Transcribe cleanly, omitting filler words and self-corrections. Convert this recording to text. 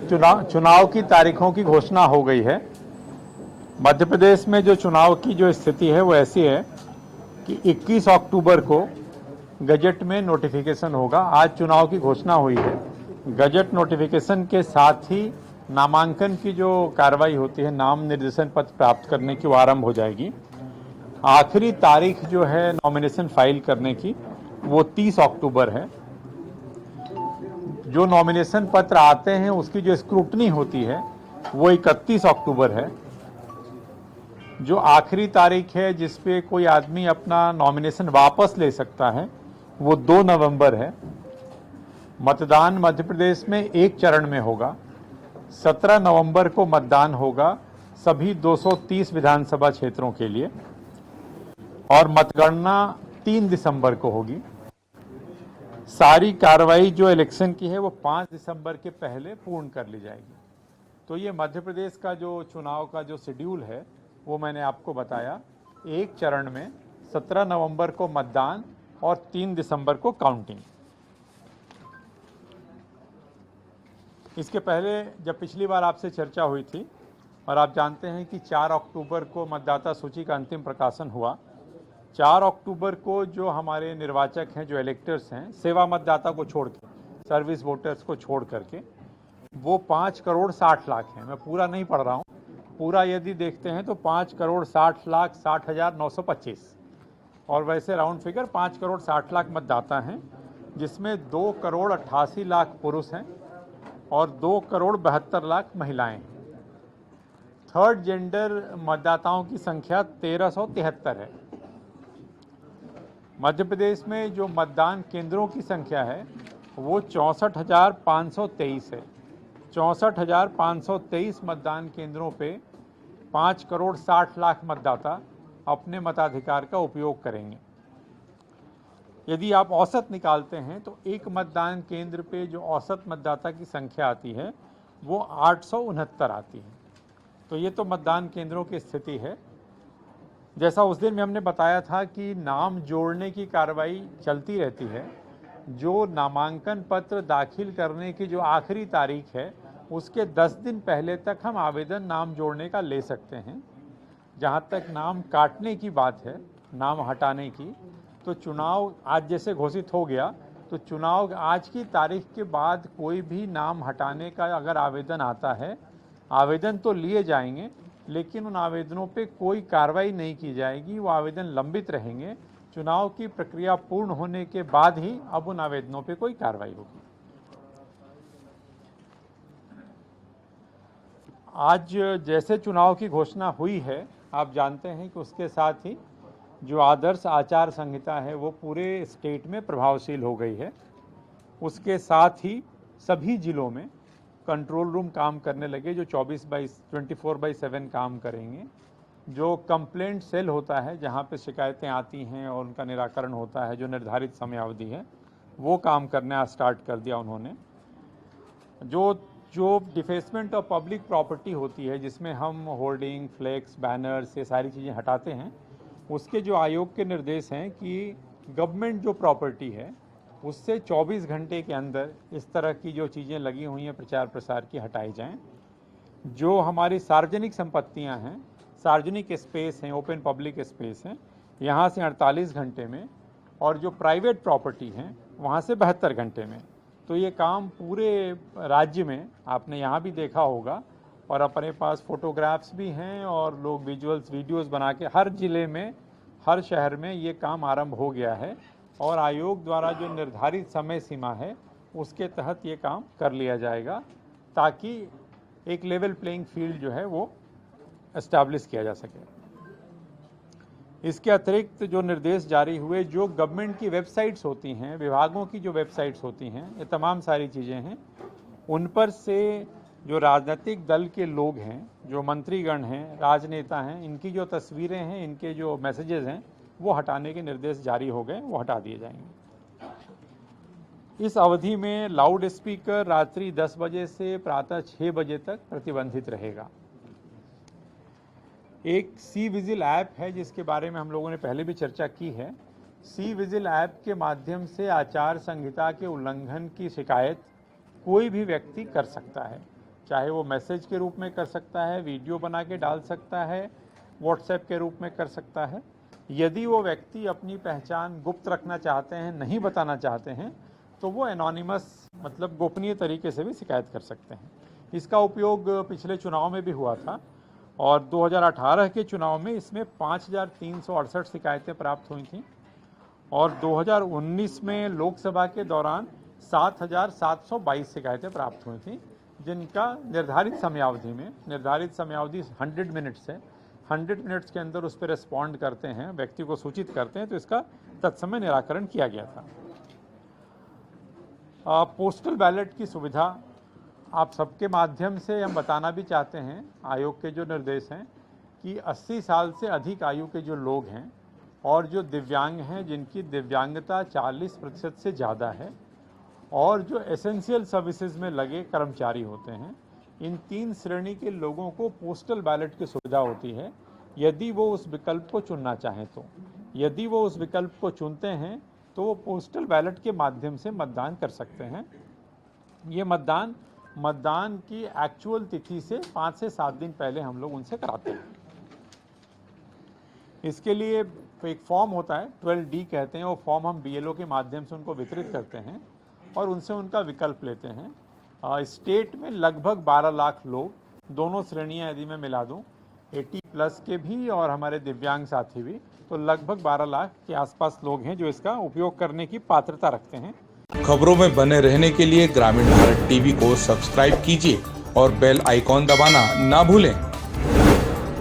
चुनाव की तारीखों की घोषणा हो गई है। मध्य प्रदेश में जो चुनाव की जो स्थिति है वो ऐसी है कि 21 अक्टूबर को गजट में नोटिफिकेशन होगा। आज चुनाव की घोषणा हुई है। गजट नोटिफिकेशन के साथ ही नामांकन की जो कार्रवाई होती है, नाम निर्देशन पत्र प्राप्त करने की, वो आरंभ हो जाएगी। आखिरी तारीख जो है नॉमिनेशन फाइल करने की वो 30 अक्टूबर है। जो नॉमिनेशन पत्र आते हैं उसकी जो स्क्रूटनी होती है वो 31 अक्टूबर है। जो आखिरी तारीख है जिस पे कोई आदमी अपना नॉमिनेशन वापस ले सकता है वो 2 नवंबर है। मतदान मध्य प्रदेश में एक चरण में होगा। 17 नवंबर को मतदान होगा सभी 230 विधानसभा क्षेत्रों के लिए और मतगणना 3 दिसंबर को होगी। सारी कार्रवाई जो इलेक्शन की है वो 5 दिसंबर के पहले पूर्ण कर ली जाएगी। तो ये मध्य प्रदेश का जो चुनाव का जो शेड्यूल है वो मैंने आपको बताया। एक चरण में 17 नवंबर को मतदान और 3 दिसंबर को काउंटिंग। इसके पहले जब पिछली बार आपसे चर्चा हुई थी और आप जानते हैं कि 4 अक्टूबर को मतदाता सूची का अंतिम प्रकाशन हुआ। 4 अक्टूबर को जो हमारे निर्वाचक हैं, जो इलेक्टर्स हैं, सेवा मतदाता को छोड़ के, सर्विस वोटर्स को छोड़ करके, वो 5 करोड़ 60 लाख हैं। मैं पूरा नहीं पढ़ रहा हूँ, पूरा यदि देखते हैं तो 5 करोड़ 60 लाख 60,925 और वैसे राउंड फिगर 5 करोड़ 60 लाख मतदाता हैं, जिसमें 2 करोड़ 88 लाख पुरुष हैं और 2 करोड़ 72 लाख महिलाएं हैं। थर्ड जेंडर मतदाताओं की संख्या 1373 है। मध्य प्रदेश में जो मतदान केंद्रों की संख्या है वो 64,523 है। 64,523 मतदान केंद्रों पे 5 करोड़ 60 लाख मतदाता अपने मताधिकार का उपयोग करेंगे। यदि आप औसत निकालते हैं तो एक मतदान केंद्र पे जो औसत मतदाता की संख्या आती है वो 869 आती है। तो ये तो मतदान केंद्रों की स्थिति है। जैसा उस दिन में हमने बताया था कि नाम जोड़ने की कार्रवाई चलती रहती है। जो नामांकन पत्र दाखिल करने की जो आखिरी तारीख है उसके 10 दिन पहले तक हम आवेदन नाम जोड़ने का ले सकते हैं। जहाँ तक नाम काटने की बात है, नाम हटाने की, तो चुनाव आज जैसे घोषित हो गया तो चुनाव आज की तारीख के बाद कोई भी नाम हटाने का अगर आवेदन आता है, आवेदन तो लिए जाएंगे लेकिन उन आवेदनों पे कोई कार्रवाई नहीं की जाएगी। वो आवेदन लंबित रहेंगे। चुनाव की प्रक्रिया पूर्ण होने के बाद ही अब उन आवेदनों पे कोई कार्रवाई होगी। आज जैसे चुनाव की घोषणा हुई है, आप जानते हैं कि उसके साथ ही जो आदर्श आचार संहिता है वो पूरे स्टेट में प्रभावशील हो गई है। उसके साथ ही सभी जिलों में कंट्रोल रूम काम करने लगे जो 24/7 काम करेंगे। जो कंप्लेंट सेल होता है जहाँ पे शिकायतें आती हैं और उनका निराकरण होता है, जो निर्धारित समयावधि है, वो काम करना स्टार्ट कर दिया उन्होंने। जो डिफेसमेंट ऑफ पब्लिक प्रॉपर्टी होती है जिसमें हम होर्डिंग, फ्लेक्स, बैनर्स, ये सारी चीज़ें हटाते हैं, उसके जो आयोग के निर्देश हैं कि गवर्नमेंट जो प्रॉपर्टी है उससे 24 घंटे के अंदर इस तरह की जो चीज़ें लगी हुई हैं प्रचार प्रसार की, हटाई जाएं। जो हमारी सार्वजनिक संपत्तियां हैं, सार्वजनिक स्पेस हैं, ओपन पब्लिक स्पेस हैं, यहाँ से 48 घंटे में, और जो प्राइवेट प्रॉपर्टी हैं वहाँ से 72 घंटे में। तो ये काम पूरे राज्य में आपने यहाँ भी देखा होगा और अपने पास फोटोग्राफ्स भी हैं और लोग विजुअल्स, वीडियोस बना के हर जिले में, हर शहर में ये काम आरंभ हो गया है और आयोग द्वारा जो निर्धारित समय सीमा है उसके तहत ये काम कर लिया जाएगा ताकि एक लेवल प्लेइंग फील्ड जो है वो एस्टैब्लिश किया जा सके। इसके अतिरिक्त जो निर्देश जारी हुए, जो गवर्नमेंट की वेबसाइट्स होती हैं, विभागों की जो वेबसाइट्स होती हैं, ये तमाम सारी चीज़ें हैं, उन पर से जो राजनीतिक दल के लोग हैं, जो मंत्रीगण हैं, राजनेता हैं, इनकी जो तस्वीरें हैं, इनके जो मैसेजेस हैं, वो हटाने के निर्देश जारी हो गए, वो हटा दिए जाएंगे। इस अवधि में लाउड स्पीकर रात्रि 10 बजे से प्रातः 6 बजे तक प्रतिबंधित रहेगा। एक सी विजिल ऐप है जिसके बारे में हम लोगों ने पहले भी चर्चा की है। सी विजिल ऐप के माध्यम से आचार संहिता के उल्लंघन की शिकायत कोई भी व्यक्ति कर सकता है। चाहे वो मैसेज के रूप में कर सकता है, वीडियो बना के डाल सकता है, व्हाट्सएप के रूप में कर सकता है। यदि वो व्यक्ति अपनी पहचान गुप्त रखना चाहते हैं, नहीं बताना चाहते हैं, तो वो एनोनिमस मतलब गोपनीय तरीके से भी शिकायत कर सकते हैं। इसका उपयोग पिछले चुनाव में भी हुआ था और 2018 के चुनाव में इसमें 5368 शिकायतें प्राप्त हुई थीं और 2019 में लोकसभा के दौरान 7722 शिकायतें प्राप्त हुई थीं, जिनका निर्धारित समयावधि 100 मिनट्स है। 100 मिनट्स के अंदर उस पर रिस्पॉन्ड करते हैं, व्यक्ति को सूचित करते हैं, तो इसका तत्समय निराकरण किया गया था। पोस्टल बैलेट की सुविधा आप सबके माध्यम से हम बताना भी चाहते हैं, आयोग के जो निर्देश हैं कि 80 साल से अधिक आयु के जो लोग हैं और जो दिव्यांग हैं, जिनकी दिव्यांगता 40% से ज़्यादा है, और जो एसेंशियल सर्विसेज में लगे कर्मचारी होते हैं, इन 3 श्रेणी के लोगों को पोस्टल बैलेट की सुविधा होती है यदि वो उस विकल्प को चुनना चाहें तो। यदि वो उस विकल्प को चुनते हैं तो वो पोस्टल बैलेट के माध्यम से मतदान कर सकते हैं। ये मतदान की एक्चुअल तिथि से 5 से 7 दिन पहले हम लोग उनसे कराते हैं। इसके लिए एक फॉर्म होता है, 12D कहते हैं, वो फॉर्म हम BLO के माध्यम से उनको वितरित करते हैं और उनसे उनका विकल्प लेते हैं। स्टेट में लगभग 12 लाख लोग, दोनों श्रेणियां यदि मैं मिला दूं, 80+ के भी और हमारे दिव्यांग साथी भी, तो लगभग 12 लाख के आसपास लोग हैं जो इसका उपयोग करने की पात्रता रखते हैं। खबरों में बने रहने के लिए ग्रामीण भारत टीवी को सब्सक्राइब कीजिए और बेल आइकॉन दबाना ना भूलें।